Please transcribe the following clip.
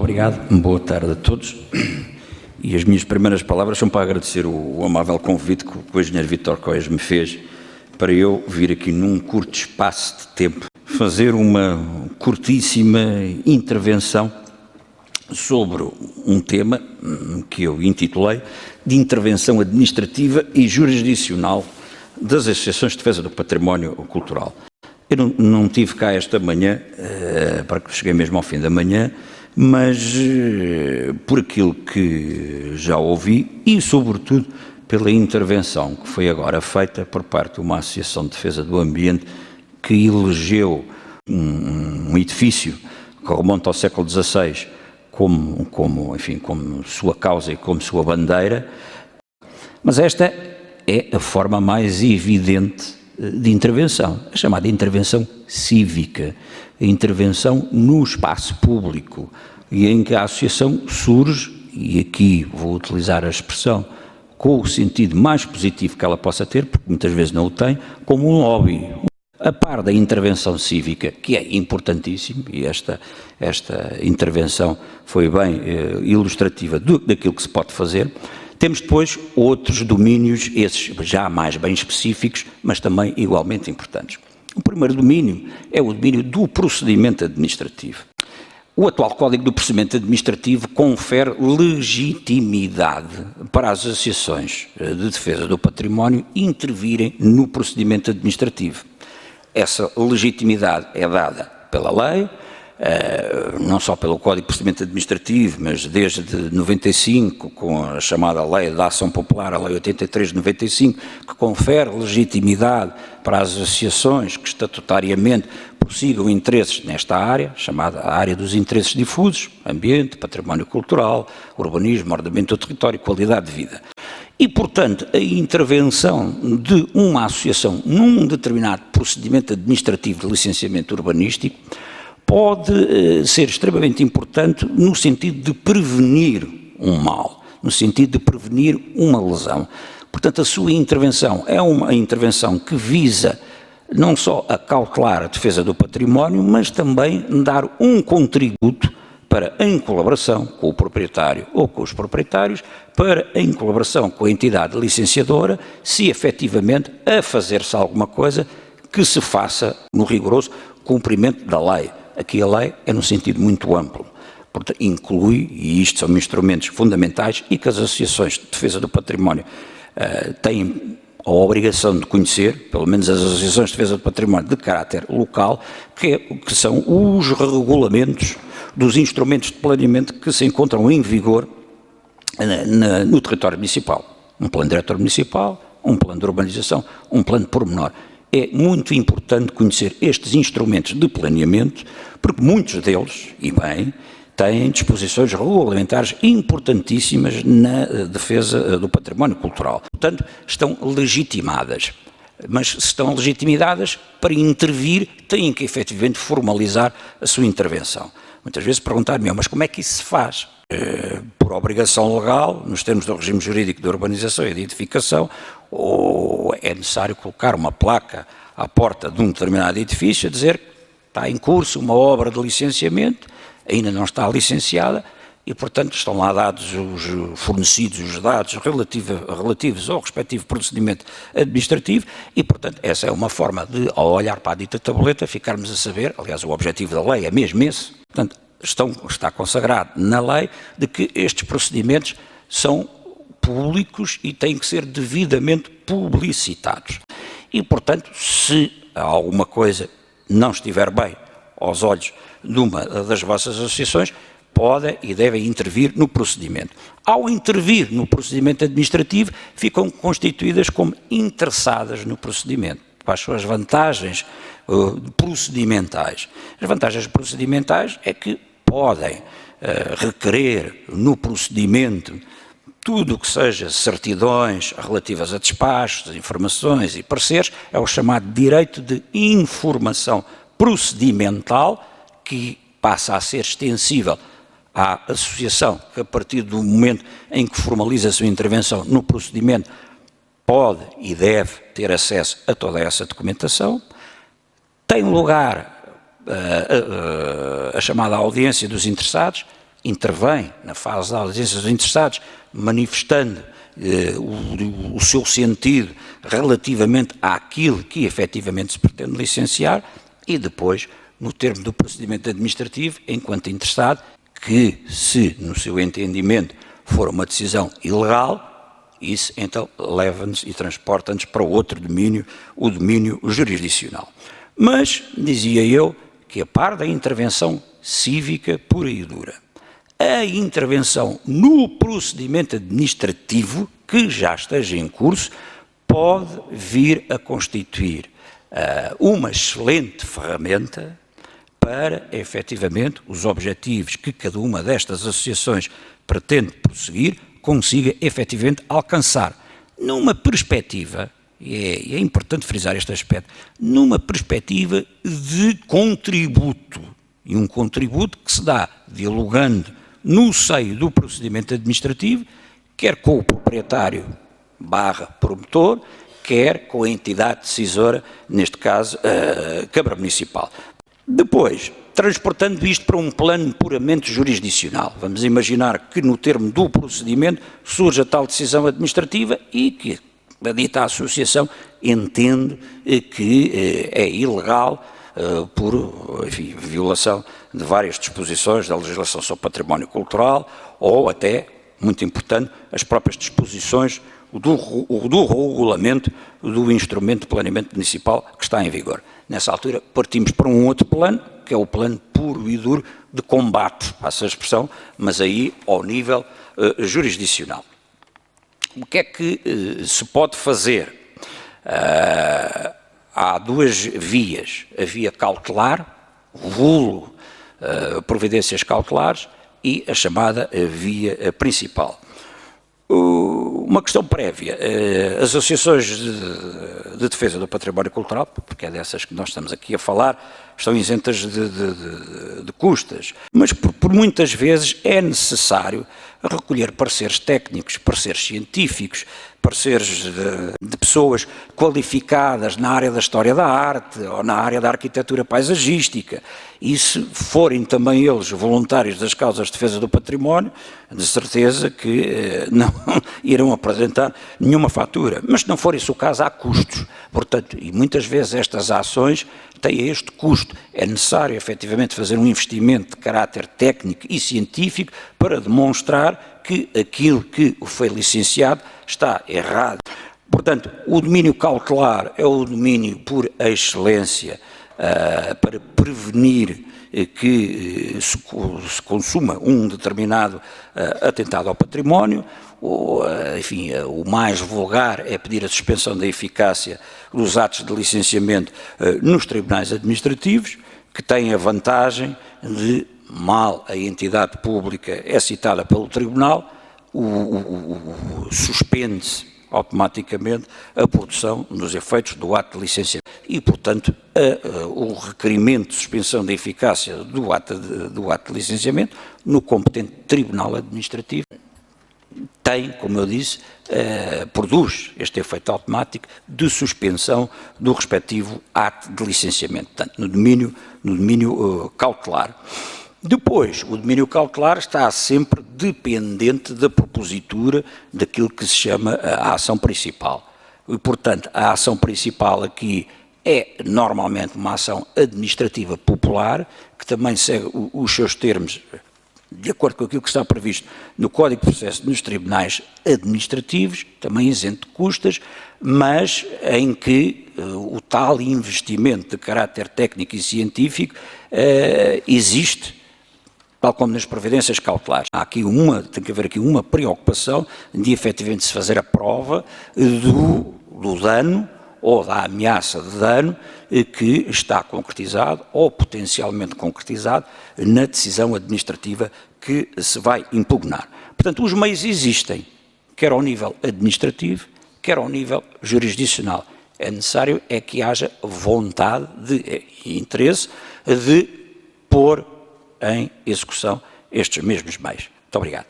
obrigado. Boa tarde a todos. E as minhas primeiras palavras são para agradecer o amável convite que o engenheiro Vítor Coias me fez para eu vir aqui num curto espaço de tempo fazer uma curtíssima intervenção sobre um tema que eu intitulei de intervenção administrativa e jurisdicional das associações de defesa do património cultural. Eu não tive cá esta manhã, porque cheguei mesmo ao fim da manhã, mas por aquilo que já ouvi e, sobretudo, pela intervenção que foi agora feita por parte de uma associação de defesa do ambiente que elegeu um edifício que remonta ao século XVI como sua causa e como sua bandeira, mas esta é a forma mais evidente de intervenção, a chamada intervenção cívica, a intervenção no espaço público, e em que a associação surge, e aqui vou utilizar a expressão com o sentido mais positivo que ela possa ter, porque muitas vezes não o tem, como um lobby, a par da intervenção cívica, que é importantíssimo, e esta intervenção foi bem ilustrativa daquilo que se pode fazer. Temos depois outros domínios, esses já mais bem específicos, mas também igualmente importantes. O primeiro domínio é o domínio do procedimento administrativo. O atual Código do Procedimento Administrativo confere legitimidade para as associações de defesa do património intervirem no procedimento administrativo. Essa legitimidade é dada pela lei, não só pelo Código de Procedimento Administrativo, mas desde 95, com a chamada Lei da Ação Popular, a Lei 83 de 95, que confere legitimidade para as associações que estatutariamente prossigam interesses nesta área, chamada a área dos interesses difusos, ambiente, património cultural, urbanismo, ordenamento do território, qualidade de vida. E, portanto, a intervenção de uma associação num determinado procedimento administrativo de licenciamento urbanístico pode ser extremamente importante no sentido de prevenir um mal, no sentido de prevenir uma lesão. Portanto, a sua intervenção é uma intervenção que visa não só a cautelar a defesa do património, mas também dar um contributo para, em colaboração com o proprietário ou com os proprietários, para, em colaboração com a entidade licenciadora, se efetivamente a fazer-se alguma coisa que se faça no rigoroso cumprimento da lei. Aqui a lei é no sentido muito amplo, portanto, inclui, e isto são instrumentos fundamentais e que as associações de defesa do património têm a obrigação de conhecer, pelo menos as associações de defesa do património de caráter local, que são os regulamentos dos instrumentos de planeamento que se encontram em vigor no território municipal. Um plano diretor municipal, um plano de urbanização, um plano pormenor. É muito importante conhecer estes instrumentos de planeamento, porque muitos deles, e bem, têm disposições regulamentares importantíssimas na defesa do património cultural. Portanto, estão legitimadas. Mas se estão legitimadas para intervir, têm que efetivamente formalizar a sua intervenção. Muitas vezes perguntar-me, mas como é que isso se faz? Por obrigação legal, nos termos do regime jurídico de urbanização e de edificação, ou é necessário colocar uma placa à porta de um determinado edifício a dizer que está em curso uma obra de licenciamento, ainda não está licenciada e, portanto, estão lá fornecidos os dados relativos ao respectivo procedimento administrativo e, portanto, essa é uma forma de, ao olhar para a dita tabuleta, ficarmos a saber, aliás, o objetivo da lei é mesmo esse, portanto, está consagrado na lei de que estes procedimentos são públicos e têm que ser devidamente publicitados. E, portanto, se alguma coisa não estiver bem aos olhos de uma das vossas associações, podem e devem intervir no procedimento. Ao intervir no procedimento administrativo, ficam constituídas como interessadas no procedimento. Quais são as vantagens procedimentais? As vantagens procedimentais é que podem requerer no procedimento tudo o que seja certidões relativas a despachos, informações e pareceres, é o chamado direito de informação procedimental, que passa a ser extensível à associação, que a partir do momento em que formaliza a sua intervenção no procedimento, pode e deve ter acesso a toda essa documentação. Tem lugar a chamada audiência dos interessados, intervém na fase da audiência dos interessados, manifestando o seu sentido relativamente àquilo que efetivamente se pretende licenciar, e depois, no termo do procedimento administrativo, enquanto interessado, que se, no seu entendimento, for uma decisão ilegal, isso então leva-nos e transporta-nos para outro domínio, o domínio jurisdicional. Mas, dizia eu, que a par da intervenção cívica pura e dura, a intervenção no procedimento administrativo que já esteja em curso pode vir a constituir uma excelente ferramenta para, efetivamente, os objetivos que cada uma destas associações pretende prosseguir, consiga, efetivamente, alcançar. Numa perspectiva, e é importante frisar este aspecto, numa perspectiva de contributo, e um contributo que se dá dialogando no seio do procedimento administrativo, quer com o proprietário / promotor, quer com a entidade decisora, neste caso, a Câmara Municipal. Depois, transportando isto para um plano puramente jurisdicional, vamos imaginar que no termo do procedimento surge a tal decisão administrativa e que a dita associação entende que é ilegal por, enfim, violação de várias disposições da legislação sobre património cultural ou até, muito importante, as próprias disposições do regulamento do instrumento de planeamento municipal que está em vigor. Nessa altura partimos para um outro plano, que é o plano puro e duro de combate a essa expressão, mas aí ao nível jurisdicional. O que é que se pode fazer? Há duas vias, a via cautelar, vulgo providências cautelares, e a chamada via principal. Uma questão prévia, as associações de defesa do património cultural, porque é dessas que nós estamos aqui a falar, estão isentas de custas, mas por muitas vezes é necessário recolher pareceres técnicos, pareceres científicos, pareceres de pessoas qualificadas na área da história da arte ou na área da arquitetura paisagística, e se forem também eles voluntários das causas de defesa do património, de certeza que não irão apresentar nenhuma fatura, mas se não for esse o caso, há custos, portanto, e muitas vezes estas ações têm este custo, é necessário efetivamente fazer um investimento de caráter técnico e científico para demonstrar que aquilo que foi licenciado está errado. Portanto, o domínio cautelar é o domínio por excelência para prevenir que se consuma um determinado atentado ao património, ou, enfim, o mais vulgar é pedir a suspensão da eficácia dos atos de licenciamento nos tribunais administrativos, que têm a vantagem de, mal a entidade pública é citada pelo tribunal, suspende-se automaticamente a produção dos efeitos do ato de licenciamento e, portanto, o requerimento de suspensão da eficácia do ato de licenciamento no competente tribunal administrativo tem, como eu disse, produz este efeito automático de suspensão do respectivo ato de licenciamento, portanto, no domínio cautelar. Depois, o domínio cautelar está sempre dependente da propositura daquilo que se chama a ação principal. E, portanto, a ação principal aqui é normalmente uma ação administrativa popular, que também segue os seus termos de acordo com aquilo que está previsto no Código de Processo nos tribunais administrativos, também isento de custas, mas em que o tal investimento de caráter técnico e científico existe, tal como nas providências cautelares. Tem que haver aqui uma preocupação de efetivamente se fazer a prova do dano ou da ameaça de dano que está concretizado ou potencialmente concretizado na decisão administrativa que se vai impugnar. Portanto, os meios existem, quer ao nível administrativo, quer ao nível jurisdicional. É necessário que haja vontade e interesse de pôr em execução estes mesmos meios. Muito obrigado.